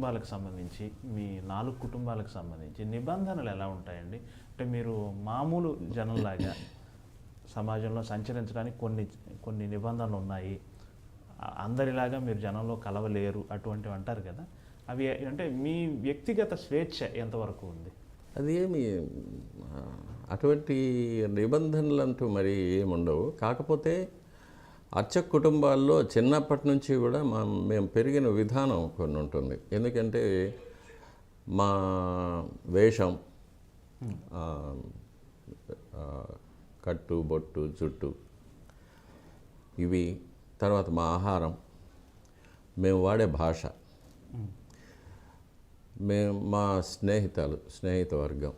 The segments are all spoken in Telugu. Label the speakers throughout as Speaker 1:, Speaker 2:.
Speaker 1: కుటుంబాలకు సంబంధించి, మీ 4 కుటుంబాలకు సంబంధించి నిబంధనలు ఎలా ఉంటాయండి? అంటే మీరు మామూలు జనంలాగా సమాజంలో సంచరించడానికి కొన్ని కొన్ని నిబంధనలు ఉన్నాయి, అందరిలాగా మీరు జనంలో కలవలేరు అటువంటివి అంటారు కదా, అవి అంటే మీ వ్యక్తిగత స్వేచ్ఛ ఎంతవరకు ఉంది?
Speaker 2: అది ఏమి అటువంటి నిబంధనలంటూ మరి ఏముండవు. కాకపోతే అర్చక కుటుంబాల్లో చిన్నప్పటి నుంచి కూడా మేము పెరిగిన విధానం కొన్ని ఉంటుంది. ఎందుకంటే మా వేషం, కట్టు బొట్టు జుట్టు, ఇవి, తర్వాత మా ఆహారం, మేము వాడే భాష, మా స్నేహిత వర్గం,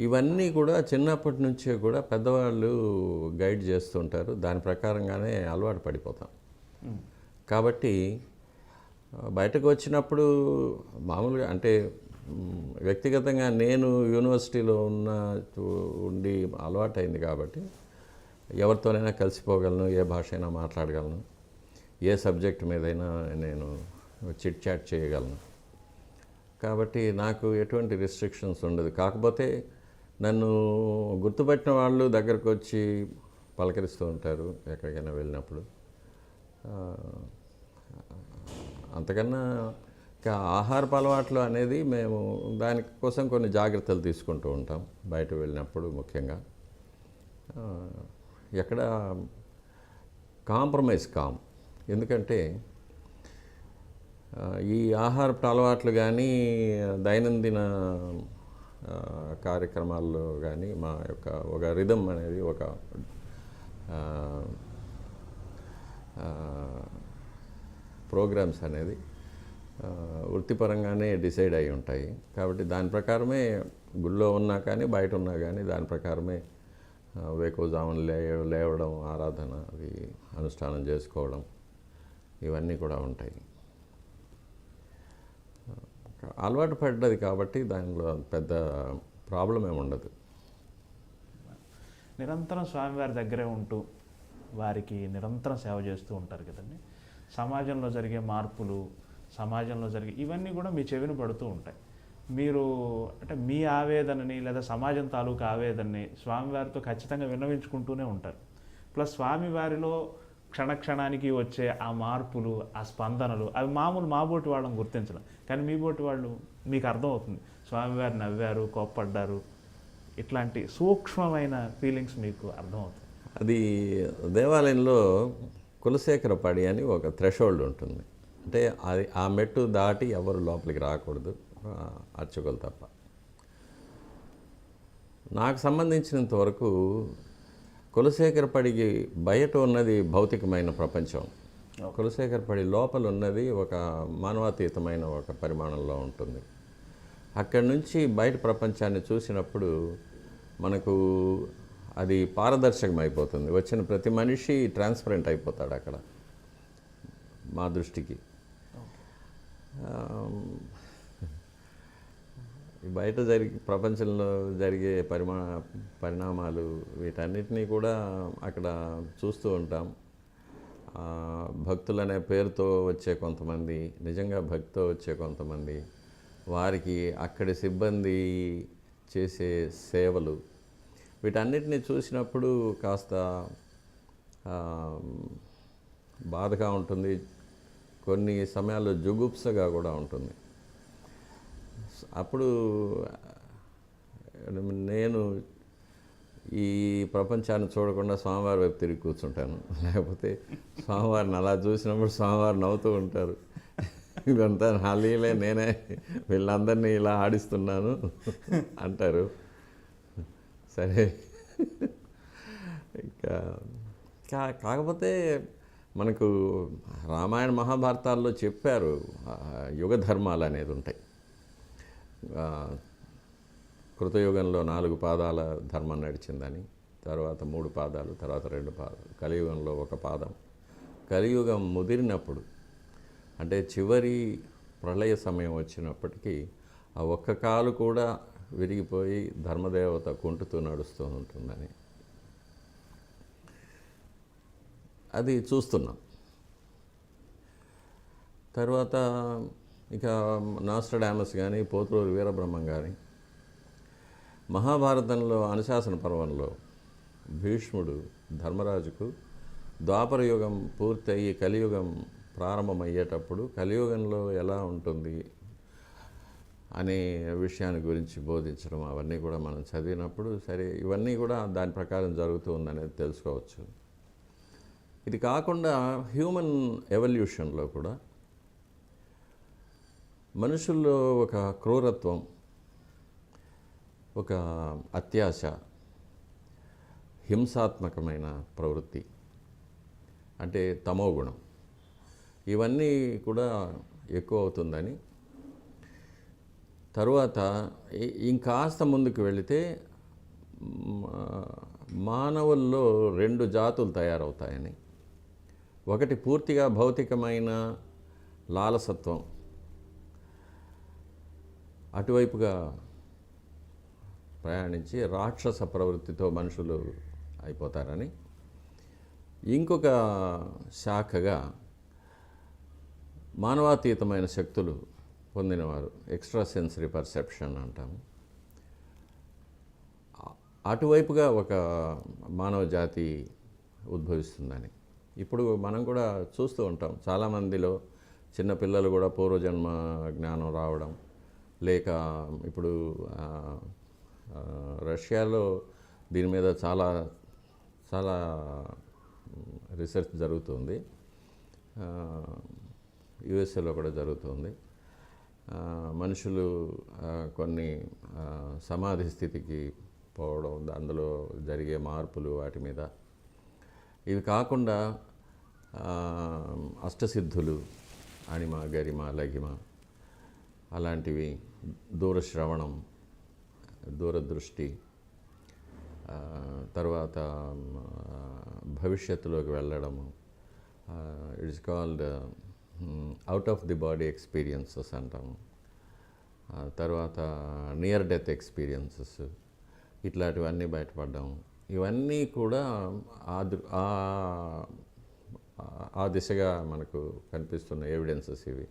Speaker 2: ఇవన్నీ కూడా చిన్నప్పటి నుంచే కూడా పెద్దవాళ్ళు గైడ్ చేస్తుంటారు. దాని ప్రకారంగానే అలవాటు పడిపోతాం. కాబట్టి బయటకు వచ్చినప్పుడు మామూలుగా అంటే వ్యక్తిగతంగా నేను యూనివర్సిటీలో ఉండి అలవాటైంది కాబట్టి ఎవరితోనైనా కలిసిపోగలను, ఏ భాష అయినా మాట్లాడగలను, ఏ సబ్జెక్ట్ మీదైనా నేను చిట్ చాట్ చేయగలను. కాబట్టి నాకు ఎటువంటి రిస్ట్రిక్షన్స్ ఉండదు. కాకపోతే నన్ను గుర్తుపట్టిన వాళ్ళు దగ్గరకు వచ్చి పలకరిస్తూ ఉంటారు ఎక్కడికైనా వెళ్ళినప్పుడు. అంతకన్నా ఆహారపు అలవాట్లు అనేది మేము దానికోసం కొన్ని జాగ్రత్తలు తీసుకుంటూ ఉంటాం బయట వెళ్ళినప్పుడు. ముఖ్యంగా ఎక్కడ కాంప్రమైజ్ కాం. ఎందుకంటే ఈ ఆహారపు అలవాట్లు కానీ దైనందిన కార్యక్రమాల్లో కానీ మా యొక్క ఒక రిథమ్ అనేది, ఒక ప్రోగ్రామ్స్ అనేది వృత్తిపరంగానే డిసైడ్ అయి ఉంటాయి. కాబట్టి దాని ప్రకారమే గుళ్ళో ఉన్నా కానీ బయట ఉన్నా కానీ దాని ప్రకారమే వేకువజామున లేవడం, ఆరాధన, అది అనుష్ఠానం చేసుకోవడం, ఇవన్నీ కూడా ఉంటాయి. అలవాటు పడ్డది కాబట్టి దానిలో పెద్ద ప్రాబ్లం ఏమి ఉండదు.
Speaker 1: నిరంతరం స్వామివారి దగ్గరే ఉంటూ వారికి నిరంతరం సేవ చేస్తూ ఉంటారు కదండి. సమాజంలో జరిగే మార్పులు, సమాజంలో జరిగే ఇవన్నీ కూడా మీ చెవిన పడుతూ ఉంటాయి. మీరు అంటే మీ ఆవేదనని లేదా సమాజం తాలూకు ఆవేదనని స్వామివారితో ఖచ్చితంగా విన్నవించుకుంటూనే ఉంటారు. ప్లస్ స్వామివారిలో క్షణక్షణానికి వచ్చే ఆ మార్పులు, ఆ స్పందనలు, అవి మామూలు మా బోటి వాళ్ళని గుర్తించడం. కానీ మీ బోటి వాళ్ళు మీకు అర్థమవుతుంది, స్వామివారు నవ్వారు, కోప్పడ్డారు, ఇట్లాంటి సూక్ష్మమైన ఫీలింగ్స్ మీకు అర్థమవుతుంది.
Speaker 2: అది దేవాలయంలో కులశేఖరపడి అని ఒక థ్రెషోల్డ్ ఉంటుంది. అంటే అది ఆ మెట్టు దాటి ఎవరు లోపలికి రాకూడదు, అర్చకులు తప్ప. నాకు సంబంధించినంత వరకు కులశేఖరపడికి బయట ఉన్నది భౌతికమైన ప్రపంచం, కులశేఖరపడి లోపల ఉన్నది ఒక మానవాతీతమైన ఒక పరిమాణంలో ఉంటుంది. అక్కడి నుంచి బయట ప్రపంచాన్ని చూసినప్పుడు మనకు అది పారదర్శకం అయిపోతుంది. వచ్చిన ప్రతి మనిషి ట్రాన్స్పరెంట్ అయిపోతాడు అక్కడ మా దృష్టికి. బయట ప్రపంచంలో జరిగే పరిణామాలు వీటన్నిటినీ కూడా అక్కడ చూస్తూ ఉంటాం. భక్తులనే పేరుతో వచ్చే కొంతమంది, నిజంగా భక్తితో వచ్చే కొంతమంది, వారికి అక్కడి సిబ్బంది చేసే సేవలు, వీటన్నిటిని చూసినప్పుడు కాస్త బాధగా ఉంటుంది, కొన్ని సమయాల్లో జుగుప్సగా కూడా ఉంటుంది. అప్పుడు నేను ఈ ప్రపంచాన్ని చూడకుండా స్వామివారి వైపు తిరిగి కూర్చుంటాను. లేకపోతే స్వామివారిని అలా చూసినప్పుడు స్వామివారు నవ్వుతూ ఉంటారు, ఇదంతా నా లీలే, నేనే వీళ్ళందరినీ ఇలా ఆడిస్తున్నాను అంటారు. సరే, ఇంకా కాకపోతే మనకు రామాయణ మహాభారతాల్లో చెప్పారు యుగ ధర్మాలు అనేది ఉంటాయి. కృతయుగంలో 4 పాదాల ధర్మం నడిచిందని, తర్వాత 3 పాదాలు, తర్వాత 2 పాదాలు, కలియుగంలో 1 పాదం. కలియుగం ముదిరినప్పుడు అంటే చివరి ప్రళయ సమయం వచ్చినప్పటికీ ఆ ఒక్క కాలు కూడా విరిగిపోయి ధర్మదేవత కుంటుతూ నడుస్తూ ఉంటుందని అది చూస్తున్నాం. తర్వాత ఇక నాస్ట్రడామస్ కానీ పోతులూరి వీరబ్రహ్మం కానీ మహాభారతంలో అనుశాసన పర్వంలో భీష్ముడు ధర్మరాజుకు ద్వాపర యుగం పూర్తయి కలియుగం ప్రారంభమయ్యేటప్పుడు కలియుగంలో ఎలా ఉంటుంది అనే విషయాన్ని గురించి బోధించడం అవన్నీ కూడా మనం చదివినప్పుడు సరే ఇవన్నీ కూడా దాని ప్రకారం జరుగుతూ ఉందనేది తెలుసుకోవచ్చు. ఇది కాకుండా హ్యూమన్ ఎవల్యూషన్లో కూడా మనుషుల్లో ఒక క్రూరత్వం, ఒక అత్యాశ, హింసాత్మకమైన ప్రవృత్తి అంటే తమోగుణం ఇవన్నీ కూడా ఎక్కువ అవుతుందని, తరువాత ఇంకాస్త ముందుకు వెళితే మానవుల్లో 2 జాతులు తయారవుతాయని, ఒకటి పూర్తిగా భౌతికమైన లాలసత్వం అటువైపుగా ప్రయాణించి రాక్షస ప్రవృత్తితో మనుషులు అయిపోతారని, ఇంకొక శాఖగా మానవాతీతమైన శక్తులు పొందినవారు ఎక్స్ట్రా సెన్సరీ పర్సెప్షన్ అంటాము, అటువైపుగా ఒక మానవ జాతి ఉద్భవిస్తుందని ఇప్పుడు మనం కూడా చూస్తూ ఉంటాం. చాలామందిలో చిన్నపిల్లలు కూడా పూర్వజన్మ జ్ఞానం రావడం, లేక ఇప్పుడు రష్యాలో దీని మీద చాలా చాలా రీసెర్చ్ జరుగుతుంది, యుఎస్ఏలో కూడా జరుగుతుంది. మనుషులు కొన్ని సమాధి స్థితికి పోవడం, అందులో జరిగే మార్పులు వాటి మీద. ఇవి కాకుండా అష్టసిద్ధులు అణిమ, గరిమ, లఘిమ అలాంటివి, దూరశ్రవణం, దూరదృష్టి, తర్వాత భవిష్యత్తులోకి వెళ్ళడము, it's called out of the body experiences అంటాము, తర్వాత నియర్ డెత్ ఎక్స్పీరియన్సెస్, ఇట్లాంటివన్నీ బయటపడ్డాము. ఇవన్నీ కూడా ఆ దిశగా మనకు కనిపిస్తున్న ఎవిడెన్సెస్ ఇవి.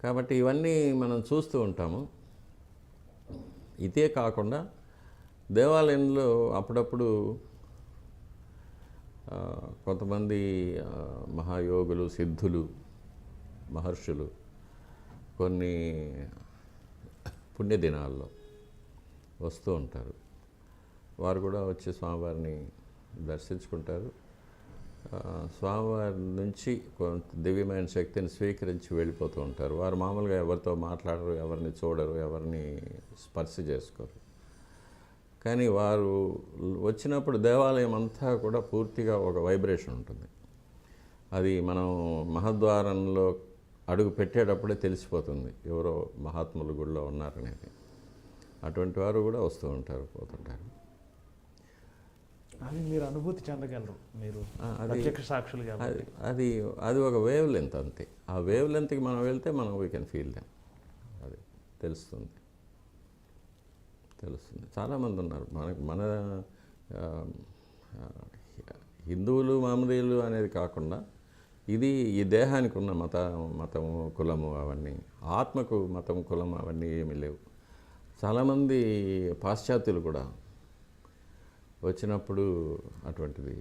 Speaker 2: కాబట్టి ఇవన్నీ మనం చూస్తూ ఉంటాము. ఇదే కాకుండా దేవాలయంలో అప్పుడప్పుడు కొంతమంది మహాయోగులు, సిద్ధులు, మహర్షులు కొన్ని పుణ్యదినాల్లో వస్తూ ఉంటారు. వారు కూడా వచ్చి స్వామివారిని దర్శించుకుంటారు. స్వామివారి నుంచి కొంత దివ్యమైన శక్తిని స్వీకరించి వెళ్ళిపోతూ ఉంటారు. వారు మామూలుగా ఎవరితో మాట్లాడరు, ఎవరిని చూడరు, ఎవరిని స్పర్శ చేసుకోరు. కానీ వారు వచ్చినప్పుడు దేవాలయం అంతా కూడా పూర్తిగా ఒక వైబ్రేషన్ ఉంటుంది. అది మనం మహద్వారంలో అడుగు పెట్టేటప్పుడే తెలిసిపోతుంది ఎవరో మహాత్ములు గుడిలో ఉన్నారనేది. అటువంటి వారు కూడా వస్తూ ఉంటారు, పోతుంటారు.
Speaker 1: అది మీరు అనుభూతి చెందగలరు, మీరు ప్రత్యక్ష సాక్షులు కాబట్టి.
Speaker 2: అది ఒక వేవ్ లెంత్ అంతే. ఆ వేవ్ లెంత్కి మనం వెళ్తే మనం వీ కెన్ ఫీల్ దెమ్. అది తెలుస్తుంది. చాలామంది ఉన్నారు మన హిందువులు, మహమ్మదీయులు అనేది కాకుండా ఇది ఈ దేహానికి ఉన్న మతము, కులము అవన్నీ, ఆత్మకు మతం, కులం అవన్నీ ఏమీ లేవు. చాలామంది పాశ్చాత్యులు కూడా వచ్చినప్పుడు అటువంటిది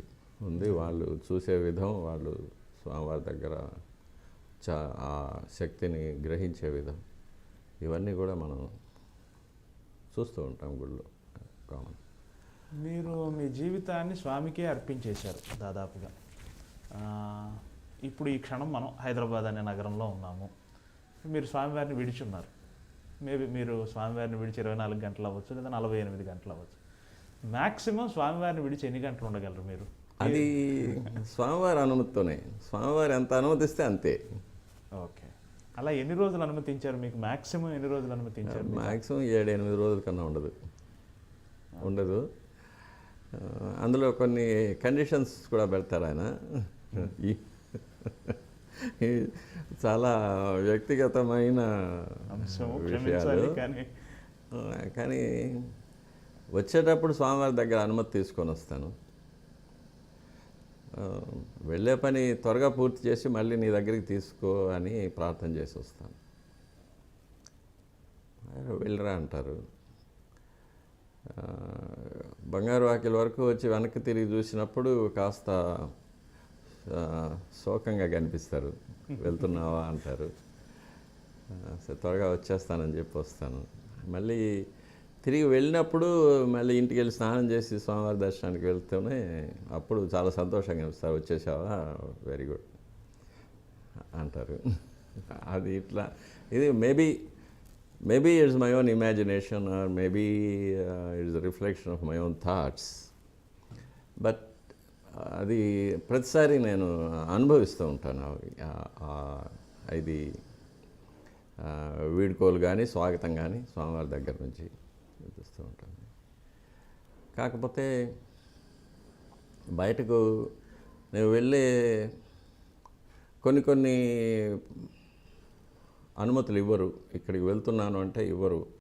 Speaker 2: ఉంది. వాళ్ళు చూసే విధం, వాళ్ళు స్వామివారి దగ్గర ఆ శక్తిని గ్రహించే విధం, ఇవన్నీ కూడా మనం చూస్తూ ఉంటాం గుళ్ళో కామన్.
Speaker 1: మీరు మీ జీవితాన్ని స్వామికే అర్పించేశారు దాదాపుగా. ఇప్పుడు ఈ క్షణం మనం హైదరాబాద్ అనే నగరంలో ఉన్నాము. మీరు స్వామివారిని విడిచున్నారు. మేబీ మీరు స్వామివారిని విడిచి 24 గంటలు అవ్వచ్చు, లేదా 48 గంటలు అవ్వచ్చు. మ్యాక్సిమం స్వామివారిని విడిచి ఎన్ని గంటలు ఉండగలరు మీరు?
Speaker 2: అది స్వామివారి అనుమతితోనే. స్వామివారు ఎంత అనుమతిస్తే అంతే.
Speaker 1: ఓకే. అలా ఎన్ని రోజులు అనుమతించారు మీకు? మ్యాక్సిమం ఎన్ని రోజులు అనుమతించారు?
Speaker 2: మ్యాక్సిమం 7-8 రోజుల కన్నా ఉండదు. అందులో కొన్ని కండిషన్స్ కూడా పెడతారు ఆయన. చాలా వ్యక్తిగతమైన విషయాలు. కానీ వచ్చేటప్పుడు స్వామివారి దగ్గర అనుమతి తీసుకొని వస్తాను. వెళ్ళే పని త్వరగా పూర్తి చేసి మళ్ళీ నీ దగ్గరికి తీసుకో అని ప్రార్థన చేసి వస్తాను. వెళ్ళరా అంటారు. బంగారు వాకిలి వరకు వచ్చి వెనక్కి తిరిగి చూసినప్పుడు కాస్త శోకంగా కనిపిస్తారు. వెళ్తున్నావా అంటారు. సరే త్వరగా వచ్చేస్తానని చెప్పి వస్తాను. మళ్ళీ తిరిగి వెళ్ళినప్పుడు మళ్ళీ ఇంటికి వెళ్ళి స్నానం చేసి స్వామివారి దర్శనానికి వెళ్తూనే అప్పుడు చాలా సంతోషంగా అనిపిస్తారు. వచ్చేసావా, వెరీ గుడ్ అంటారు. అది ఇట్లా ఇది maybe it's my own imagination or maybe it's reflection of my own thoughts. But అది ప్రతిసారి నేను అనుభవిస్తూ ఉంటాను. ఇది వీడ్కోలు కానీ స్వాగతం కానీ స్వామివారి దగ్గర నుంచి చూస్తూ ఉంటాను. కాకపోతే బయటకు నేను వెళ్ళే కొన్ని అనుమతులు ఇవ్వరు. ఇక్కడికి వెళ్తున్నాను అంటే ఇవ్వరు.